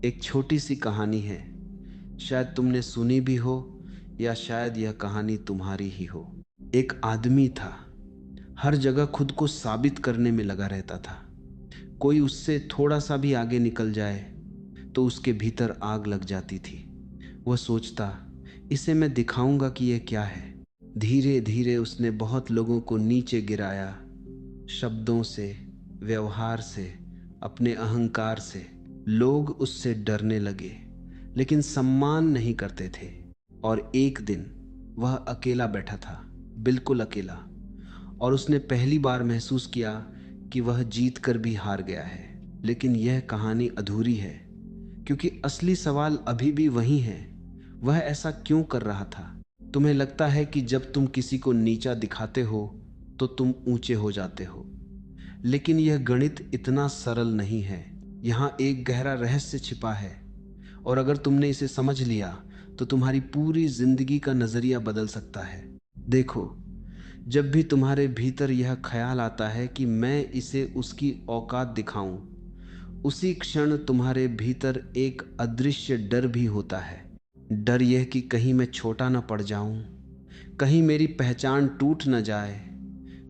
एक छोटी सी कहानी है। शायद तुमने सुनी भी हो या शायद यह कहानी तुम्हारी ही हो। एक आदमी था, हर जगह खुद को साबित करने में लगा रहता था। कोई उससे थोड़ा सा भी आगे निकल जाए तो उसके भीतर आग लग जाती थी। वह सोचता, इसे मैं दिखाऊंगा कि यह क्या है। धीरे धीरे उसने बहुत लोगों को नीचे गिराया, शब्दों से, व्यवहार से, अपने अहंकार से। लोग उससे डरने लगे, लेकिन सम्मान नहीं करते थे। और एक दिन वह अकेला बैठा था, बिल्कुल अकेला। और उसने पहली बार महसूस किया कि वह जीत कर भी हार गया है। लेकिन यह कहानी अधूरी है, क्योंकि असली सवाल अभी भी वही है। वह ऐसा क्यों कर रहा था? तुम्हें लगता है कि जब तुम किसी को नीचा दिखाते हो तो तुम ऊंचे हो जाते हो, लेकिन यह गणित इतना सरल नहीं है। यहाँ एक गहरा रहस्य छिपा है, और अगर तुमने इसे समझ लिया तो तुम्हारी पूरी जिंदगी का नजरिया बदल सकता है। देखो, जब भी तुम्हारे भीतर यह ख्याल आता है कि मैं इसे उसकी औकात दिखाऊं, उसी क्षण तुम्हारे भीतर एक अदृश्य डर भी होता है। डर यह कि कहीं मैं छोटा न पड़ जाऊं, कहीं मेरी पहचान टूट न जाए,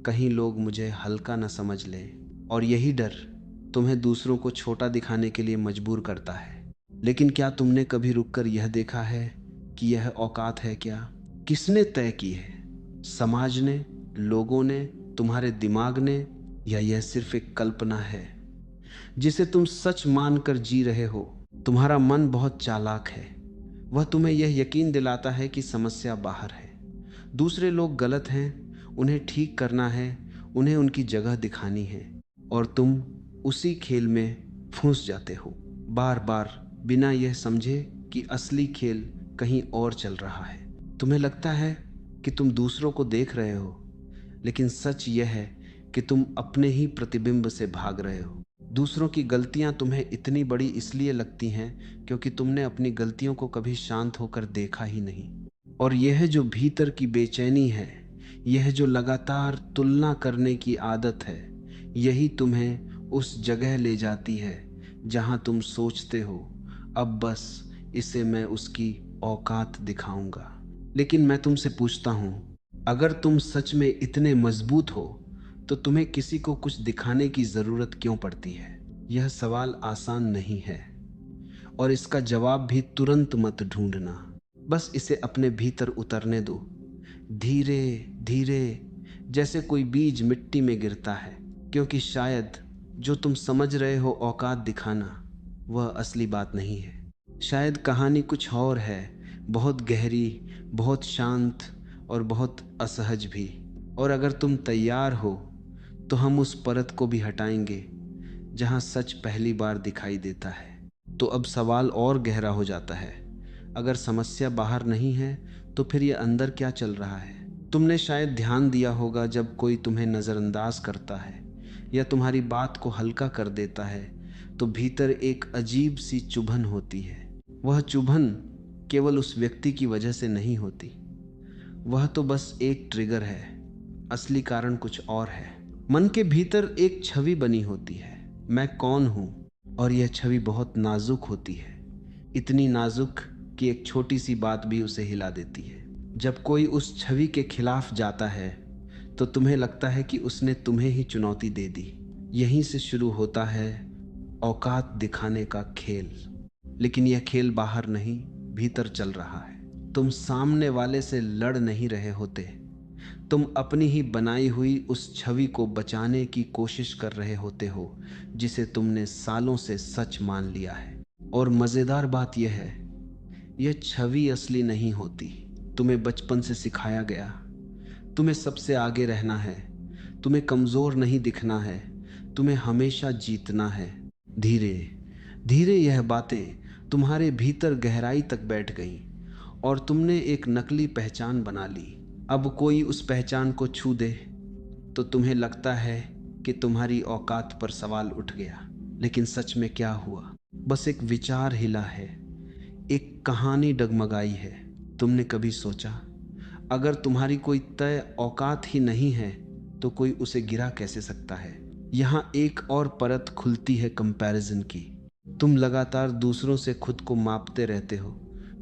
कहीं लोग मुझे हल्का न समझ लें। और यही डर तुम्हें दूसरों को छोटा दिखाने के लिए मजबूर करता है। लेकिन क्या तुमने कभी रुककर यह देखा है कि यह औकात है क्या? किसने तय की है? समाज ने, लोगों ने, तुम्हारे दिमाग ने, या यह सिर्फ एक कल्पना है जिसे तुम सच मानकर जी रहे हो? तुम्हारा मन बहुत चालाक है। वह तुम्हें यह यकीन दिलाता है कि समस्या बाहर है, दूसरे लोग गलत हैं, उन्हें ठीक करना है, उन्हें उनकी जगह दिखानी है। और तुम उसी खेल में फंस जाते हो, बार बार, बिना यह समझे कि असली खेल कहीं और चल रहा है। तुम्हें लगता है कि तुम दूसरों को देख रहे हो, लेकिन सच यह है कि तुम अपने ही प्रतिबिंब से भाग रहे हो। दूसरों की गलतियां तुम्हें इतनी बड़ी इसलिए लगती हैं क्योंकि तुमने अपनी गलतियों को कभी शांत होकर देखा ही नहीं। और यह जो भीतर की बेचैनी है, यह जो लगातार तुलना करने की आदत है, यही तुम्हें उस जगह ले जाती है जहां तुम सोचते हो, अब बस इसे मैं उसकी औकात दिखाऊंगा। लेकिन मैं तुमसे पूछता हूं, अगर तुम सच में इतने मजबूत हो तो तुम्हें किसी को कुछ दिखाने की जरूरत क्यों पड़ती है? यह सवाल आसान नहीं है, और इसका जवाब भी तुरंत मत ढूंढना। बस इसे अपने भीतर उतरने दो, धीरे धीरे, जैसे कोई बीज मिट्टी में गिरता है। क्योंकि शायद जो तुम समझ रहे हो औकात दिखाना, वह असली बात नहीं है। शायद कहानी कुछ और है, बहुत गहरी, बहुत शांत, और बहुत असहज भी। और अगर तुम तैयार हो तो हम उस परत को भी हटाएंगे जहां सच पहली बार दिखाई देता है। तो अब सवाल और गहरा हो जाता है, अगर समस्या बाहर नहीं है तो फिर ये अंदर क्या चल रहा है? तुमने शायद ध्यान दिया होगा, जब कोई तुम्हें नज़रअंदाज करता है या तुम्हारी बात को हल्का कर देता है तो भीतर एक अजीब सी चुभन होती है। वह चुभन केवल उस व्यक्ति की वजह से नहीं होती, वह तो बस एक ट्रिगर है, असली कारण कुछ और है। मन के भीतर एक छवि बनी होती है, मैं कौन हूं। और यह छवि बहुत नाजुक होती है, इतनी नाजुक कि एक छोटी सी बात भी उसे हिला देती है। जब कोई उस छवि के खिलाफ जाता है तो तुम्हें लगता है कि उसने तुम्हें ही चुनौती दे दी। यहीं से शुरू होता है औकात दिखाने का खेल। लेकिन यह खेल बाहर नहीं, भीतर चल रहा है। तुम सामने वाले से लड़ नहीं रहे होते, तुम अपनी ही बनाई हुई उस छवि को बचाने की कोशिश कर रहे होते हो, जिसे तुमने सालों से सच मान लिया है। और मज़ेदार बात यह है, यह छवि असली नहीं होती। तुम्हें बचपन से सिखाया गया, तुम्हें सबसे आगे रहना है, तुम्हें कमज़ोर नहीं दिखना है, तुम्हें हमेशा जीतना है। धीरे धीरे यह बातें तुम्हारे भीतर गहराई तक बैठ गईं, और तुमने एक नकली पहचान बना ली। अब कोई उस पहचान को छू दे तो तुम्हें लगता है कि तुम्हारी औकात पर सवाल उठ गया। लेकिन सच में क्या हुआ? बस एक विचार हिला है, एक कहानी डगमगाई है। तुमने कभी सोचा, अगर तुम्हारी कोई तय औकात ही नहीं है तो कोई उसे गिरा कैसे सकता है? यहाँ एक और परत खुलती है कंपैरिजन की। तुम लगातार दूसरों से खुद को मापते रहते हो,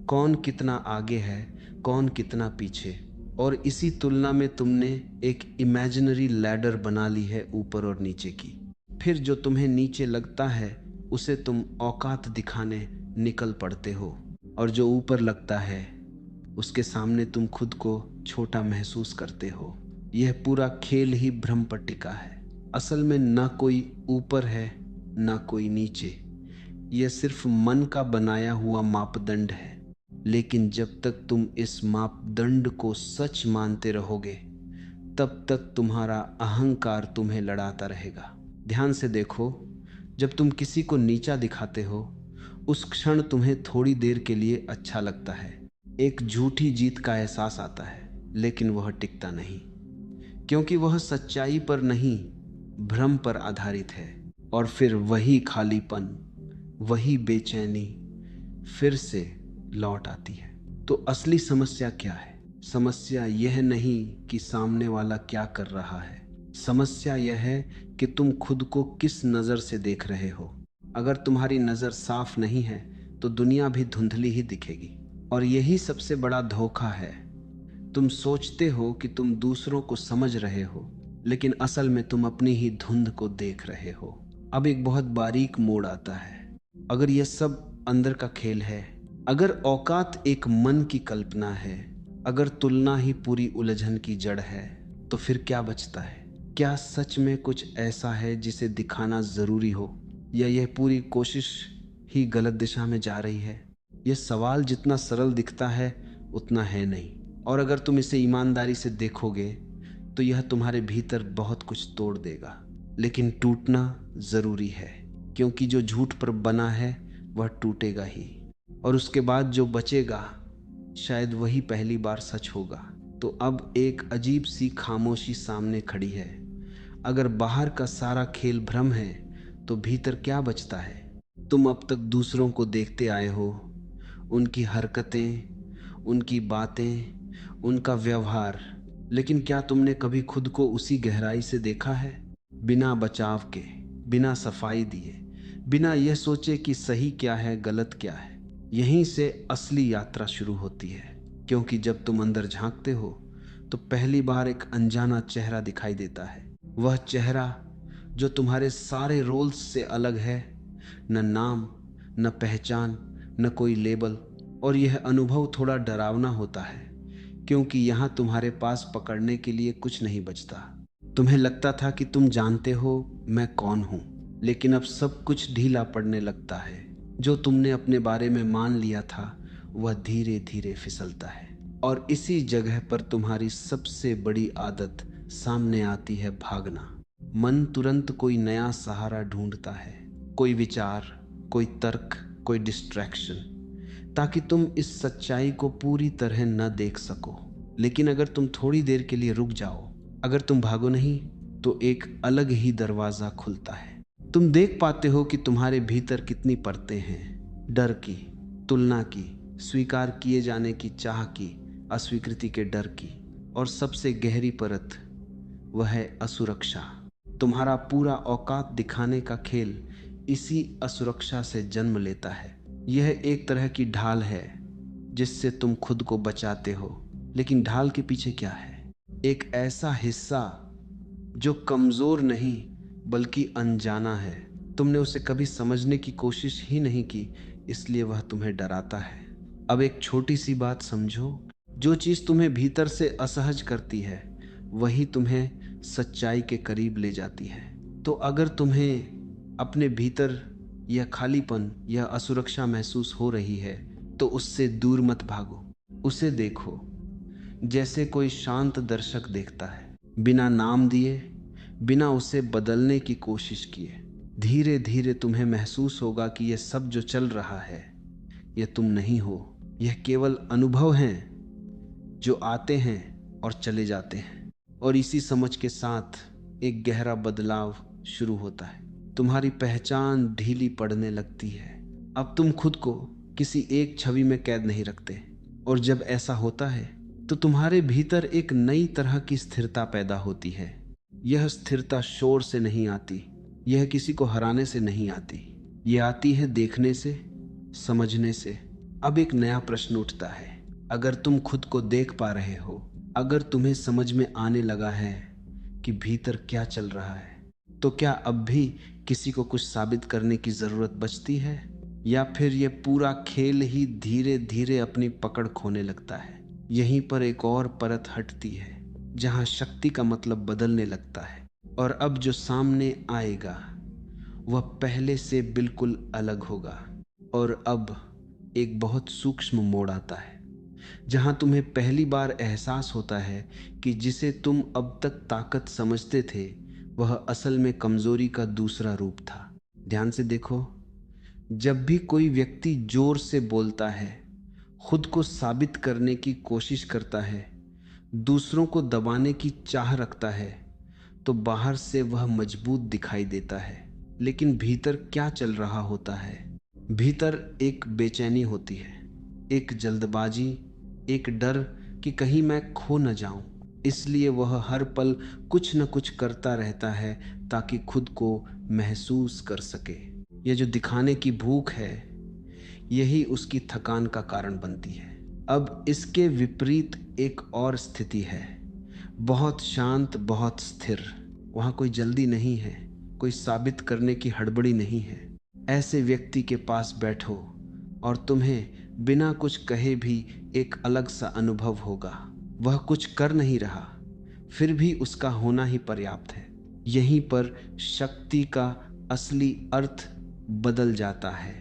कौन कितना आगे है, कौन कितना पीछे। और इसी तुलना में तुमने एक इमेजिनरी लैडर बना ली है ऊपर और नीचे की। फिर जो तुम्हें नीचे लगता है उसे तुम औकात दिखाने निकल पड़ते हो, और जो ऊपर लगता है उसके सामने तुम खुद को छोटा महसूस करते हो। यह पूरा खेल ही भ्रम पर टिका है। असल में ना कोई ऊपर है ना कोई नीचे, यह सिर्फ मन का बनाया हुआ मापदंड है। लेकिन जब तक तुम इस मापदंड को सच मानते रहोगे तब तक तुम्हारा अहंकार तुम्हें लड़ाता रहेगा। ध्यान से देखो, जब तुम किसी को नीचा दिखाते हो उस क्षण तुम्हें थोड़ी देर के लिए अच्छा लगता है, एक झूठी जीत का एहसास आता है, लेकिन वह टिकता नहीं, क्योंकि वह सच्चाई पर नहीं भ्रम पर आधारित है। और फिर वही खालीपन, वही बेचैनी फिर से लौट आती है। तो असली समस्या क्या है? समस्या यह नहीं कि सामने वाला क्या कर रहा है, समस्या यह है कि तुम खुद को किस नज़र से देख रहे हो। अगर तुम्हारी नज़र साफ नहीं है तो दुनिया भी धुंधली ही दिखेगी। और यही सबसे बड़ा धोखा है। तुम सोचते हो कि तुम दूसरों को समझ रहे हो, लेकिन असल में तुम अपनी ही धुंध को देख रहे हो। अब एक बहुत बारीक मोड़ आता है। अगर यह सब अंदर का खेल है, अगर औकात एक मन की कल्पना है, अगर तुलना ही पूरी उलझन की जड़ है, तो फिर क्या बचता है? क्या सच में कुछ ऐसा है जिसे दिखाना जरूरी हो, या यह पूरी कोशिश ही गलत दिशा में जा रही है? यह सवाल जितना सरल दिखता है उतना है नहीं। और अगर तुम इसे ईमानदारी से देखोगे तो यह तुम्हारे भीतर बहुत कुछ तोड़ देगा। लेकिन टूटना जरूरी है, क्योंकि जो झूठ पर बना है वह टूटेगा ही, और उसके बाद जो बचेगा शायद वही पहली बार सच होगा। तो अब एक अजीब सी खामोशी सामने खड़ी है। अगर बाहर का सारा खेल भ्रम है तो भीतर क्या बचता है? तुम अब तक दूसरों को देखते आए हो, उनकी हरकतें, उनकी बातें, उनका व्यवहार, लेकिन क्या तुमने कभी खुद को उसी गहराई से देखा है? बिना बचाव के, बिना सफाई दिए, बिना यह सोचे कि सही क्या है गलत क्या है। यहीं से असली यात्रा शुरू होती है, क्योंकि जब तुम अंदर झांकते हो तो पहली बार एक अनजाना चेहरा दिखाई देता है। वह चेहरा जो तुम्हारे सारे रोल्स से अलग है, न नाम, न पहचान, न कोई लेबल। और यह अनुभव थोड़ा डरावना होता है, क्योंकि यहाँ तुम्हारे पास पकड़ने के लिए कुछ नहीं बचता। तुम्हें लगता था कि तुम जानते हो मैं कौन हूँ, लेकिन अब सब कुछ ढीला पड़ने लगता है। जो तुमने अपने बारे में मान लिया था वह धीरे धीरे फिसलता है। और इसी जगह पर तुम्हारी सबसे बड़ी आदत सामने आती है, भागना। मन तुरंत कोई नया सहारा ढूंढता है, कोई विचार, कोई तर्क, कोई डिस्ट्रैक्शन, ताकि तुम इस सच्चाई को पूरी तरह न देख सको। लेकिन अगर तुम थोड़ी देर के लिए रुक जाओ, अगर तुम भागो नहीं, तो एक अलग ही दरवाजा खुलता है। तुम देख पाते हो कि तुम्हारे भीतर कितनी परतें हैं, डर की, तुलना की, स्वीकार किए जाने की चाह की, अस्वीकृति के डर की, और सबसे गहरी परत वह है असुरक्षा। तुम्हारा पूरा औकात दिखाने का खेल इसी असुरक्षा से जन्म लेता है। यह एक तरह की ढाल है जिससे तुम खुद को बचाते हो, लेकिन ढाल के पीछे क्या है? एक ऐसा हिस्सा जो कमजोर नहीं बल्कि अनजाना है। तुमने उसे कभी समझने की कोशिश ही नहीं की, इसलिए वह तुम्हें डराता है। अब एक छोटी सी बात समझो, जो चीज तुम्हें भीतर से असहज करती है वही तुम्हें सच्चाई के करीब ले जाती है। तो अगर तुम्हें अपने भीतर यह खालीपन, यह असुरक्षा महसूस हो रही है, तो उससे दूर मत भागो। उसे देखो जैसे कोई शांत दर्शक देखता है, बिना नाम दिए, बिना उसे बदलने की कोशिश किए। धीरे धीरे तुम्हें महसूस होगा कि यह सब जो चल रहा है यह तुम नहीं हो। यह केवल अनुभव हैं जो आते हैं और चले जाते हैं। और इसी समझ के साथ एक गहरा बदलाव शुरू होता है। तुम्हारी पहचान ढीली पड़ने लगती है। अब तुम खुद को किसी एक छवि में कैद नहीं रखते, और जब ऐसा होता है तो तुम्हारे भीतर एक नई तरह की स्थिरता पैदा होती है। यह स्थिरता शोर से नहीं आती, यह किसी को हराने से नहीं आती, ये आती है देखने से, समझने से। अब एक नया प्रश्न उठता है, अगर तुम खुद को देख पा रहे हो, अगर तुम्हें समझ में आने लगा है कि भीतर क्या चल रहा है, तो क्या अब भी किसी को कुछ साबित करने की जरूरत बचती है, या फिर ये पूरा खेल ही धीरे धीरे अपनी पकड़ खोने लगता है? यहीं पर एक और परत हटती है, जहां शक्ति का मतलब बदलने लगता है, और अब जो सामने आएगा वह पहले से बिल्कुल अलग होगा। और अब एक बहुत सूक्ष्म मोड़ आता है, जहां तुम्हें पहली बार एहसास होता है कि जिसे तुम अब तक ताकत समझते थे, वह असल में कमजोरी का दूसरा रूप था। ध्यान से देखो, जब भी कोई व्यक्ति जोर से बोलता है, खुद को साबित करने की कोशिश करता है, दूसरों को दबाने की चाह रखता है, तो बाहर से वह मजबूत दिखाई देता है, लेकिन भीतर क्या चल रहा होता है? भीतर एक बेचैनी होती है, एक जल्दबाजी, एक डर कि कहीं मैं खो न जाऊं। इसलिए वह हर पल कुछ न कुछ करता रहता है ताकि खुद को महसूस कर सके। यह जो दिखाने की भूख है, यही उसकी थकान का कारण बनती है। अब इसके विपरीत एक और स्थिति है, बहुत शांत, बहुत स्थिर। वहां कोई जल्दी नहीं है, कोई साबित करने की हड़बड़ी नहीं है। ऐसे व्यक्ति के पास बैठो और तुम्हें बिना कुछ कहे भी एक अलग सा अनुभव होगा। वह कुछ कर नहीं रहा, फिर भी उसका होना ही पर्याप्त है। यहीं पर शक्ति का असली अर्थ बदल जाता है।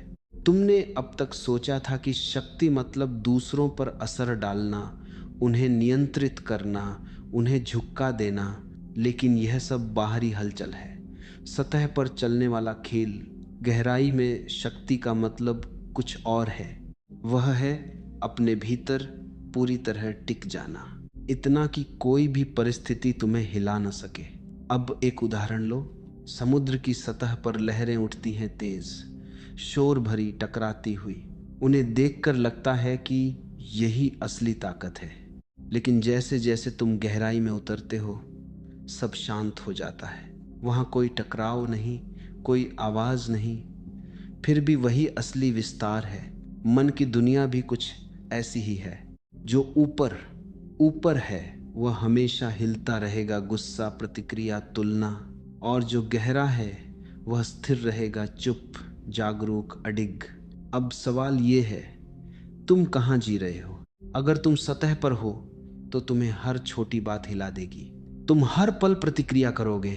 तुमने अब तक सोचा था कि शक्ति मतलब दूसरों पर असर डालना, उन्हें नियंत्रित करना, उन्हें झुका देना, लेकिन यह सब बाहरी हलचल है, सतह पर चलने वाला खेल। गहराई में शक्ति का मतलब कुछ और है। वह है अपने भीतर पूरी तरह टिक जाना, इतना कि कोई भी परिस्थिति तुम्हें हिला न सके। अब एक उदाहरण लो, समुद्र की सतह पर लहरें उठती हैं तेज, शोर भरी, टकराती हुई। उन्हें देखकर लगता है कि यही असली ताकत है, लेकिन जैसे जैसे तुम गहराई में उतरते हो, सब शांत हो जाता है। वहां कोई टकराव नहीं, कोई आवाज नहीं, फिर भी वही असली विस्तार है। मन की दुनिया भी कुछ ऐसी ही है। जो ऊपर ऊपर है वह हमेशा हिलता रहेगा, गुस्सा, प्रतिक्रिया, तुलना। और जो गहरा है वह स्थिर रहेगा, चुप, जागरूक, अडिग। अब सवाल ये है, तुम कहाँ जी रहे हो? अगर तुम सतह पर हो तो तुम्हें हर छोटी बात हिला देगी। तुम हर पल प्रतिक्रिया करोगे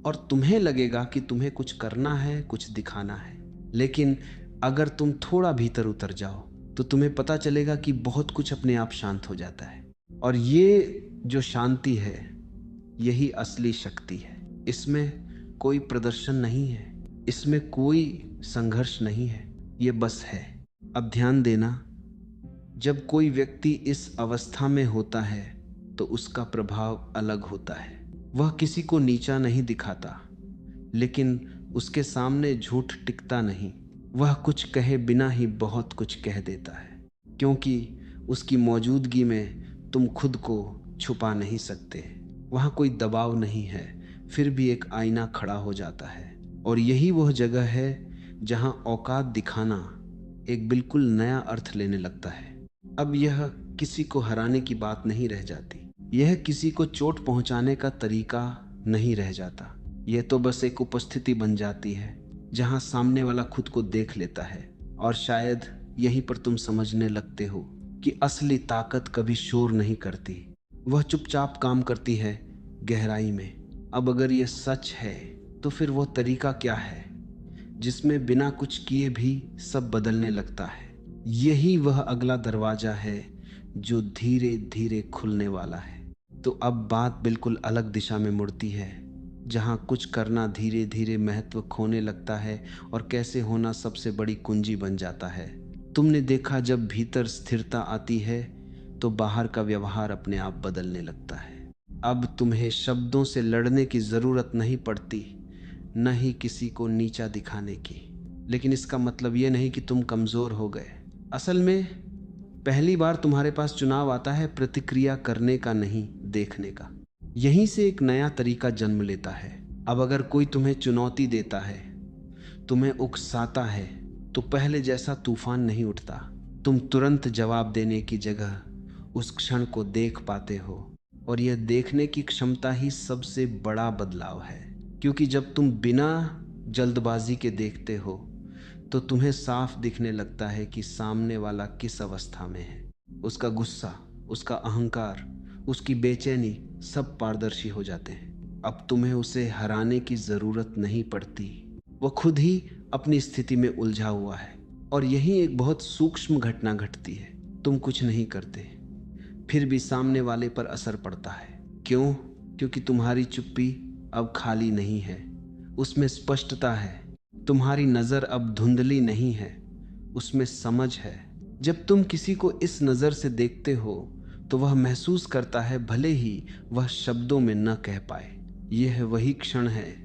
और तुम्हें लगेगा कि तुम्हें कुछ करना है, कुछ दिखाना है। लेकिन अगर तुम थोड़ा भीतर उतर जाओ तो तुम्हें पता चलेगा कि बहुत कुछ अपने आप शांत हो जाता है। और ये जो शांति है, यही असली शक्ति है। इसमें कोई प्रदर्शन नहीं है, इसमें कोई संघर्ष नहीं है, ये बस है। अब ध्यान देना, जब कोई व्यक्ति इस अवस्था में होता है तो उसका प्रभाव अलग होता है। वह किसी को नीचा नहीं दिखाता, लेकिन उसके सामने झूठ टिकता नहीं। वह कुछ कहे बिना ही बहुत कुछ कह देता है, क्योंकि उसकी मौजूदगी में तुम खुद को छुपा नहीं सकते। वहाँ कोई दबाव नहीं है, फिर भी एक आईना खड़ा हो जाता है। और यही वह जगह है जहाँ औकात दिखाना एक बिल्कुल नया अर्थ लेने लगता है। अब यह किसी को हराने की बात नहीं रह जाती, यह किसी को चोट पहुंचाने का तरीका नहीं रह जाता। यह तो बस एक उपस्थिति बन जाती है जहां सामने वाला खुद को देख लेता है। और शायद यहीं पर तुम समझने लगते हो कि असली ताकत कभी शोर नहीं करती, वह चुपचाप काम करती है गहराई में। अब अगर यह सच है तो फिर वो तरीका क्या है जिसमें बिना कुछ किए भी सब बदलने लगता है? यही वह अगला दरवाजा है जो धीरे धीरे खुलने वाला है। तो अब बात बिल्कुल अलग दिशा में मुड़ती है, जहां कुछ करना धीरे धीरे महत्व खोने लगता है और कैसे होना सबसे बड़ी कुंजी बन जाता है। तुमने देखा, जब भीतर स्थिरता आती है तो बाहर का व्यवहार अपने आप बदलने लगता है। अब तुम्हें शब्दों से लड़ने की जरूरत नहीं पड़ती, न ही किसी को नीचा दिखाने की। लेकिन इसका मतलब यह नहीं कि तुम कमजोर हो गए। असल में पहली बार तुम्हारे पास चुनाव आता है प्रतिक्रिया करने का, नहीं देखने का। यहीं से एक नया तरीका जन्म लेता है। अब अगर कोई तुम्हें चुनौती देता है तुम्हें उकसाता है तो पहले जैसा तूफान नहीं उठता। तुम तुरंत जवाब देने की जगह उस क्षण को देख पाते हो, और यह देखने की क्षमता ही सबसे बड़ा बदलाव है। क्योंकि जब तुम बिना जल्दबाजी के देखते हो तो तुम्हें साफ दिखने लगता है कि सामने वाला किस अवस्था में है। उसका गुस्सा, उसका अहंकार, उसकी बेचैनी सब पारदर्शी हो जाते हैं। अब तुम्हें उसे हराने की जरूरत नहीं पड़ती, वह खुद ही अपनी स्थिति में उलझा हुआ है। और यही एक बहुत सूक्ष्म घटना घटती है। तुम कुछ नहीं करते, फिर भी सामने वाले पर असर पड़ता है। क्यों? क्योंकि तुम्हारी चुप्पी अब खाली नहीं है, उसमें स्पष्टता है। तुम्हारी नजर अब धुंधली नहीं है, उसमें समझ है। जब तुम किसी को इस नजर से देखते हो तो वह महसूस करता है, भले ही वह शब्दों में न कह पाए। यह वही क्षण है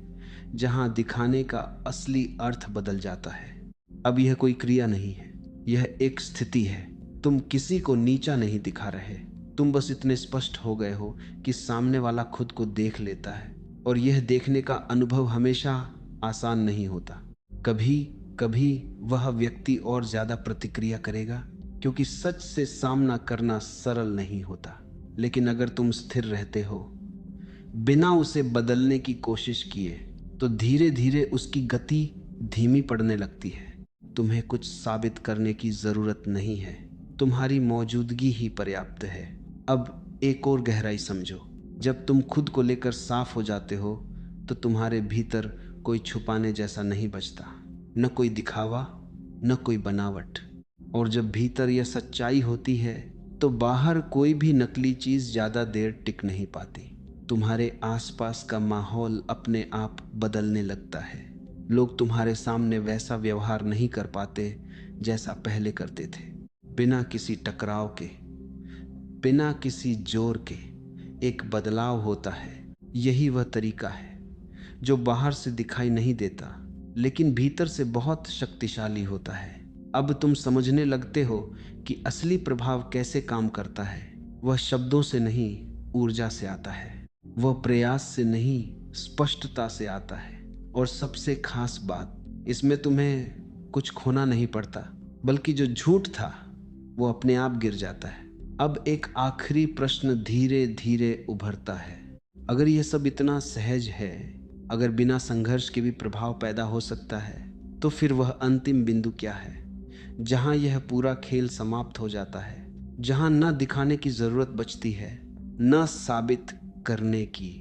जहां दिखाने का असली अर्थ बदल जाता है। अब यह कोई क्रिया नहीं है, यह एक स्थिति है। तुम किसी को नीचा नहीं दिखा रहे, तुम बस इतने स्पष्ट हो गए हो कि सामने वाला खुद को देख लेता है। और यह देखने का अनुभव हमेशा आसान नहीं होता। कभी कभी वह व्यक्ति और ज्यादा प्रतिक्रिया करेगा, क्योंकि सच से सामना करना सरल नहीं होता। लेकिन अगर तुम स्थिर रहते हो, बिना उसे बदलने की कोशिश किए, तो धीरे धीरे उसकी गति धीमी पड़ने लगती है। तुम्हें कुछ साबित करने की जरूरत नहीं है, तुम्हारी मौजूदगी ही पर्याप्त है। अब एक और गहराई समझो। जब तुम खुद को लेकर साफ हो जाते हो तो तुम्हारे भीतर कोई छुपाने जैसा नहीं बचता, न कोई दिखावा, न कोई बनावट। और जब भीतर यह सच्चाई होती है तो बाहर कोई भी नकली चीज ज्यादा देर टिक नहीं पाती। तुम्हारे आसपास का माहौल अपने आप बदलने लगता है। लोग तुम्हारे सामने वैसा व्यवहार नहीं कर पाते जैसा पहले करते थे। बिना किसी टकराव के, बिना किसी जोर के एक बदलाव होता है। यही वह तरीका है जो बाहर से दिखाई नहीं देता, लेकिन भीतर से बहुत शक्तिशाली होता है। अब तुम समझने लगते हो कि असली प्रभाव कैसे काम करता है। वह शब्दों से नहीं, ऊर्जा से आता है। वह प्रयास से नहीं, स्पष्टता से आता है। और सबसे खास बात, इसमें तुम्हें कुछ खोना नहीं पड़ता, बल्कि जो झूठ था वो अपने आप गिर जाता है। अब एक आखिरी प्रश्न धीरे धीरे उभरता है। अगर यह सब इतना सहज है, अगर बिना संघर्ष के भी प्रभाव पैदा हो सकता है, तो फिर वह अंतिम बिंदु क्या है, जहां यह पूरा खेल समाप्त हो जाता है, जहां न दिखाने की जरूरत बचती है, न साबित करने की,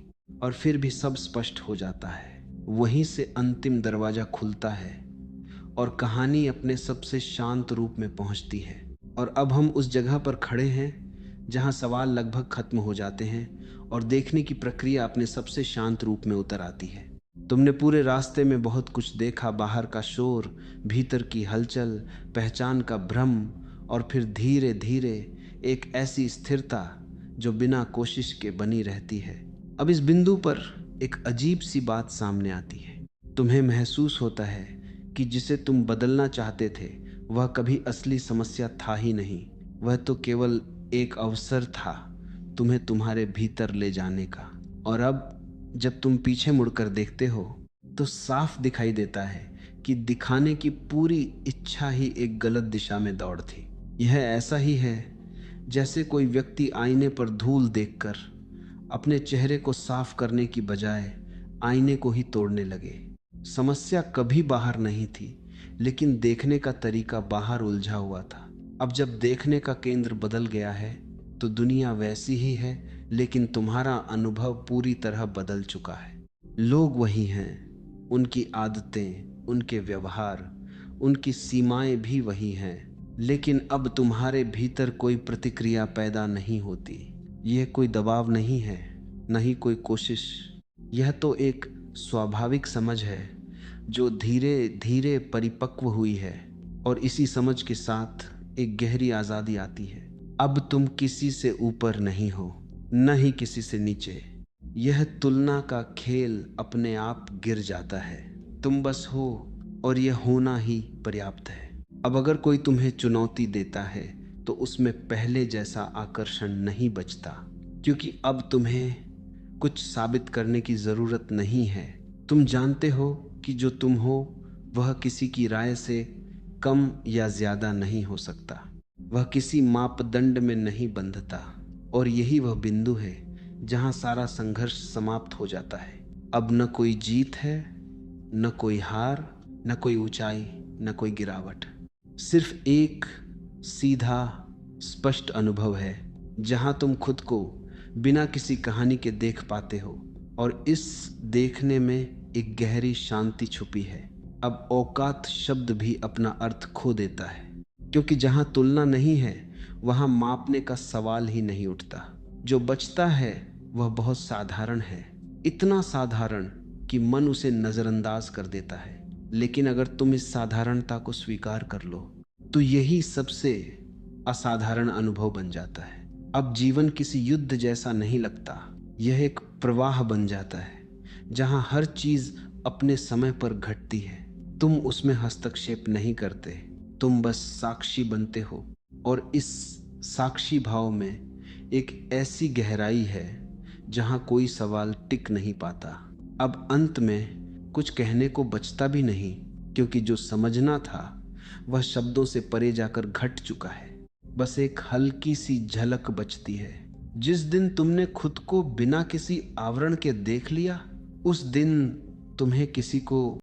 और फिर भी सब स्पष्ट हो जाता है। वहीं से अंतिम दरवाजा खुलता है और कहानी अपने सबसे शांत रूप में पहुंचती है। और अब हम उस जगह पर खड़े हैं जहां सवाल लगभग खत्म हो जाते हैं और देखने की प्रक्रिया अपने सबसे शांत रूप में उतर आती है। तुमने पूरे रास्ते में बहुत कुछ देखा, बाहर का शोर, भीतर की हलचल, पहचान का भ्रम, और फिर धीरे धीरे एक ऐसी स्थिरता जो बिना कोशिश के बनी रहती है। अब इस बिंदु पर एक अजीब सी बात सामने आती है। तुम्हें महसूस होता है कि जिसे तुम बदलना चाहते थे वह कभी असली समस्या था ही नहीं। वह तो केवल एक अवसर था तुम्हें तुम्हारे भीतर ले जाने का। और अब जब तुम पीछे मुड़कर देखते हो तो साफ दिखाई देता है कि दिखाने की पूरी इच्छा ही एक गलत दिशा में दौड़ थी। यह ऐसा ही है जैसे कोई व्यक्ति आईने पर धूल देखकर अपने चेहरे को साफ करने की बजाय आईने को ही तोड़ने लगे। समस्या कभी बाहर नहीं थी, लेकिन देखने का तरीका बाहर उलझा हुआ था। अब जब देखने का केंद्र बदल गया है तो दुनिया वैसी ही है, लेकिन तुम्हारा अनुभव पूरी तरह बदल चुका है। लोग वही हैं, उनकी आदतें, उनके व्यवहार, उनकी सीमाएं भी वही हैं, लेकिन अब तुम्हारे भीतर कोई प्रतिक्रिया पैदा नहीं होती। यह कोई दबाव नहीं है, न ही कोई कोशिश। यह तो एक स्वाभाविक समझ है जो धीरे धीरे परिपक्व हुई है। और इसी समझ के साथ एक गहरी आज़ादी आती है। अब तुम किसी से ऊपर नहीं हो, न ही किसी से नीचे। यह तुलना का खेल अपने आप गिर जाता है। तुम बस हो, और यह होना ही पर्याप्त है। अब अगर कोई तुम्हें चुनौती देता है तो उसमें पहले जैसा आकर्षण नहीं बचता, क्योंकि अब तुम्हें कुछ साबित करने की जरूरत नहीं है। तुम जानते हो कि जो तुम हो वह किसी की राय से कम या ज्यादा नहीं हो सकता। वह किसी मापदंड में नहीं बंधता। और यही वह बिंदु है जहां सारा संघर्ष समाप्त हो जाता है। अब न कोई जीत है, न कोई हार, न कोई ऊंचाई, न कोई गिरावट। सिर्फ एक सीधा स्पष्ट अनुभव है जहां तुम खुद को बिना किसी कहानी के देख पाते हो। और इस देखने में एक गहरी शांति छुपी है। अब औकात शब्द भी अपना अर्थ खो देता है, क्योंकि जहां तुलना नहीं है वहां मापने का सवाल ही नहीं उठता। जो बचता है वह बहुत साधारण है, इतना साधारण कि मन उसे नजरअंदाज कर देता है। लेकिन अगर तुम इस साधारणता को स्वीकार कर लो तो यही सबसे असाधारण अनुभव बन जाता है। अब जीवन किसी युद्ध जैसा नहीं लगता, यह एक प्रवाह बन जाता है जहां हर चीज अपने समय पर घटती है। तुम उसमें हस्तक्षेप नहीं करते, तुम बस साक्षी बनते हो। और इस साक्षी भाव में एक ऐसी गहराई है जहां कोई सवाल टिक नहीं पाता। अब अंत में कुछ कहने को बचता भी नहीं, क्योंकि जो समझना था वह शब्दों से परे जाकर घट चुका है। बस एक हल्की सी झलक बचती है। जिस दिन तुमने खुद को बिना किसी आवरण के देख लिया, उस दिन तुम्हें किसी को